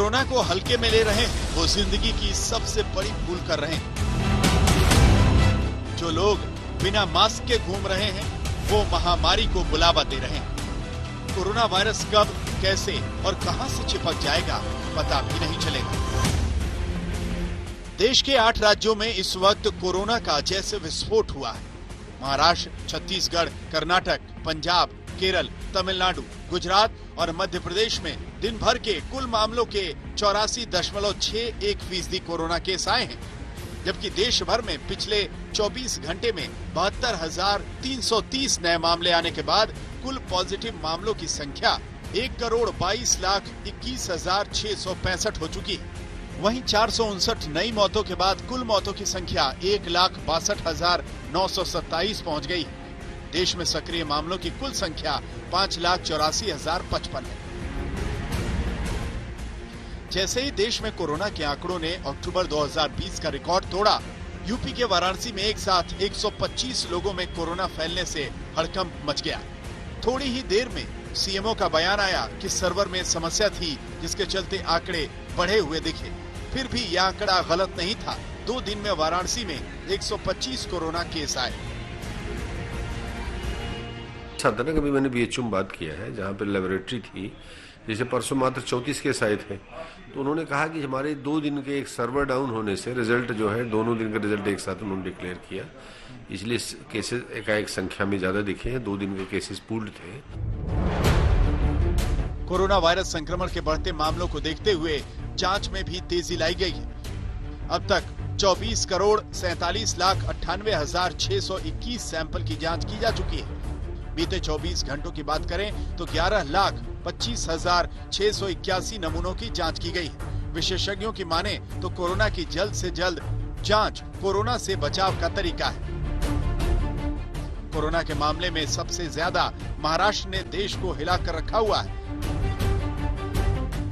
Corona को हल्के में ले रहे हैं वो जिंदगी की सबसे बड़ी भूल कर रहे हैं। जो लोग बिना मास्क के घूम रहे हैं वो महामारी को बुलावा दे रहे हैं। कोरोना वायरस कब, कैसे और कहां से चिपक जाएगा पता भी नहीं चलेगा। देश के 8 राज्यों में इस वक्त कोरोना का जैसे विस्फोट हुआ है। महाराष्ट्र, छत्तीसगढ़, कर्नाटक, पंजाब, केरल, तमिलनाडु, गुजरात और मध्य प्रदेश में दिन भर के कुल मामलों के 84.61% कोरोना केस आए हैं, जबकि देश भर में पिछले 24 घंटे में 72,330 नए मामले आने के बाद कुल पॉजिटिव मामलों की संख्या 1,22,21,665 हो चुकी है। वहीं 459 नई मौतों के बाद कुल मौतों की संख्या 1,62,927 पहुंच गई है। देश में सक्रिय मामलों की कुल संख्या 5,84,055 है। जैसे ही देश में कोरोना के आंकड़ों ने अक्टूबर 2020 का रिकॉर्ड तोड़ा, यूपी के वाराणसी में एक साथ 125 लोगों में कोरोना फैलने से हड़कंप मच गया। थोड़ी ही देर में सीएमओ का बयान आया कि सर्वर में समस्या थी, जिसके चलते आंकड़े बढ़े हुए दिखे। फिर भी यह आंकड़ा गलत नहीं था। 2 दिन में वाराणसी में 125 कोरोना केस आए। साधारण कभी मैंने बीएचयू में बात किया है, जहाँ पे लेबोरेटरी थी, जैसे परसों मात्र 34 केस आए थे, तो उन्होंने कहा कि हमारे 2 दिन के एक सर्वर डाउन होने से रिजल्ट जो है, दोनों दिन का रिजल्ट एक साथ उन्होंने डिक्लेयर किया, इसलिए केसेस एकाएक संख्या में ज्यादा दिखे हैं। 2 दिन के केसेस पूल्ड थे। कोरोना वायरस संक्रमण के बढ़ते मामलों को देखते हुए जांच में भी तेजी लाई गई है। अब तक 24,47,98,621 सैंपल की जांच की जा चुकी है। बीते 24 घंटों की बात करें तो 11,25,681 नमूनों की जांच की गई है। विशेषज्ञों की माने तो कोरोना की जल्द से जल्द जांच कोरोना से बचाव का तरीका है। कोरोना के मामले में सबसे ज्यादा महाराष्ट्र ने देश को हिलाकर रखा हुआ है।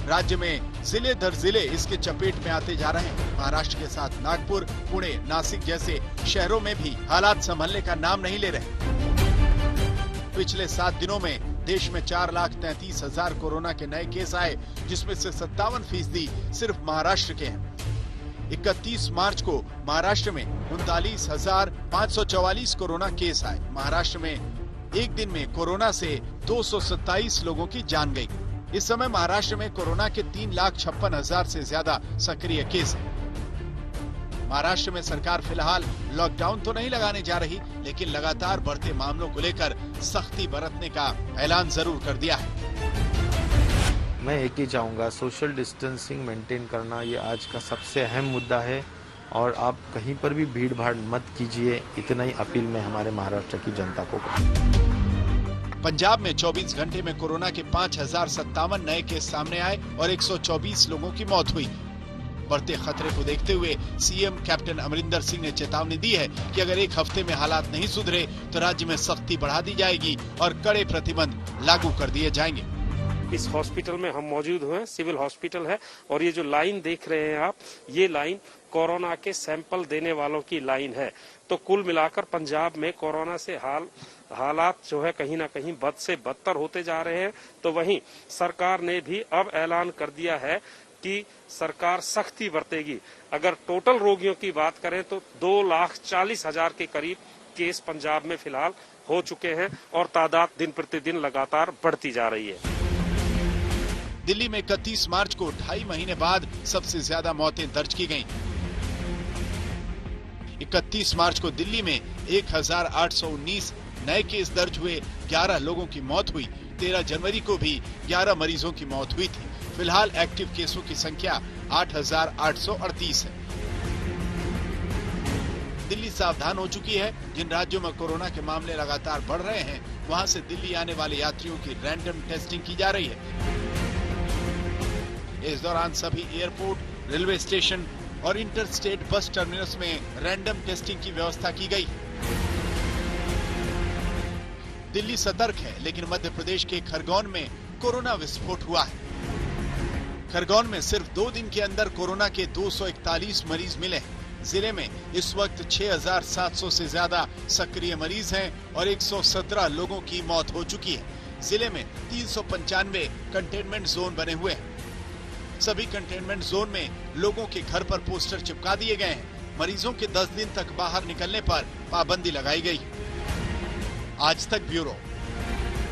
राज्य में जिले दर जिले इसके चपेट में आते जा रहे हैं। महाराष्ट्र के साथ नागपुर, पुणे, नासिक जैसे शहरों में भी हालात संभलने का नाम नहीं ले रहे। पिछले 7 दिनों में देश में 4,33,000 कोरोना के नए केस आए, जिसमें से 57% सिर्फ महाराष्ट्र के हैं। 31 मार्च को महाराष्ट्र में 39,544 कोरोना केस आए। महाराष्ट्र में एक दिन में कोरोना से 227 लोगों की जान गई। इस समय महाराष्ट्र में कोरोना के 3,56,000 से ज्यादा सक्रिय केस हैं। महाराष्ट्र में सरकार फिलहाल लॉकडाउन तो नहीं लगाने जा रही, लेकिन लगातार बढ़ते मामलों को लेकर सख्ती बरतने का ऐलान जरूर कर दिया है। मैं एक ही चाहूँगा, सोशल डिस्टेंसिंग मेंटेन करना ये आज का सबसे अहम मुद्दा है, और आप कहीं पर भी भीड़ भाड़ मत कीजिए। इतना ही अपील मैं हमारे महाराष्ट्र की जनता को करूँ। पंजाब में 24 घंटे में कोरोना के 5,057 नए केस सामने आए और 124 लोगों की मौत हुई। बढ़ते खतरे को देखते हुए सीएम कैप्टन अमरिंदर सिंह ने चेतावनी दी है कि अगर एक हफ्ते में हालात नहीं सुधरे तो राज्य में सख्ती बढ़ा दी जाएगी और कड़े प्रतिबंध लागू कर दिए जाएंगे। इस हॉस्पिटल में हम मौजूद हुए, सिविल हॉस्पिटल है, और ये जो लाइन देख रहे हैं आप, ये लाइन कोरोना के सैंपल देने वालों की लाइन है। तो कुल मिलाकर पंजाब में कोरोना से हालात जो है कहीं ना कहीं बद से बदतर होते जा रहे हैं। तो वहीं सरकार ने भी अब ऐलान कर दिया है कि सरकार सख्ती बरतेगी। अगर टोटल रोगियों की बात करें तो 2,40,000 के करीब केस पंजाब में फिलहाल हो चुके हैं, और तादाद दिन प्रतिदिन लगातार बढ़ती जा रही है। दिल्ली में 31 मार्च को 2.5 महीने बाद सबसे ज्यादा मौतें दर्ज की गईं। 31 मार्च को दिल्ली में 1,819 नए केस दर्ज हुए, 11 लोगों की मौत हुई। 13 जनवरी को भी 11 मरीजों की मौत हुई थी। फिलहाल एक्टिव केसों की संख्या 8,838 है। दिल्ली सावधान हो चुकी है। जिन राज्यों में कोरोना के मामले लगातार बढ़ रहे हैं, वहां से दिल्ली आने वाले यात्रियों की रैंडम टेस्टिंग की जा रही है। इस दौरान सभी एयरपोर्ट, रेलवे स्टेशन और इंटरस्टेट बस टर्मिनल्स में रैंडम टेस्टिंग की व्यवस्था की गई। दिल्ली सतर्क है, लेकिन मध्य प्रदेश के खरगोन में कोरोना विस्फोट हुआ है। खरगोन में सिर्फ 2 दिन के अंदर कोरोना के 241 मरीज मिले हैं। जिले में इस वक्त 6,700 से ज्यादा सक्रिय मरीज हैं और 117 लोगों की मौत हो चुकी है। जिले में 395 कंटेनमेंट जोन बने हुए हैं। सभी कंटेनमेंट जोन में लोगों के घर पर पोस्टर चिपका दिए गए हैं। मरीजों के 10 दिन तक बाहर निकलने पर पाबंदी लगाई गई। आज तक ब्यूरो।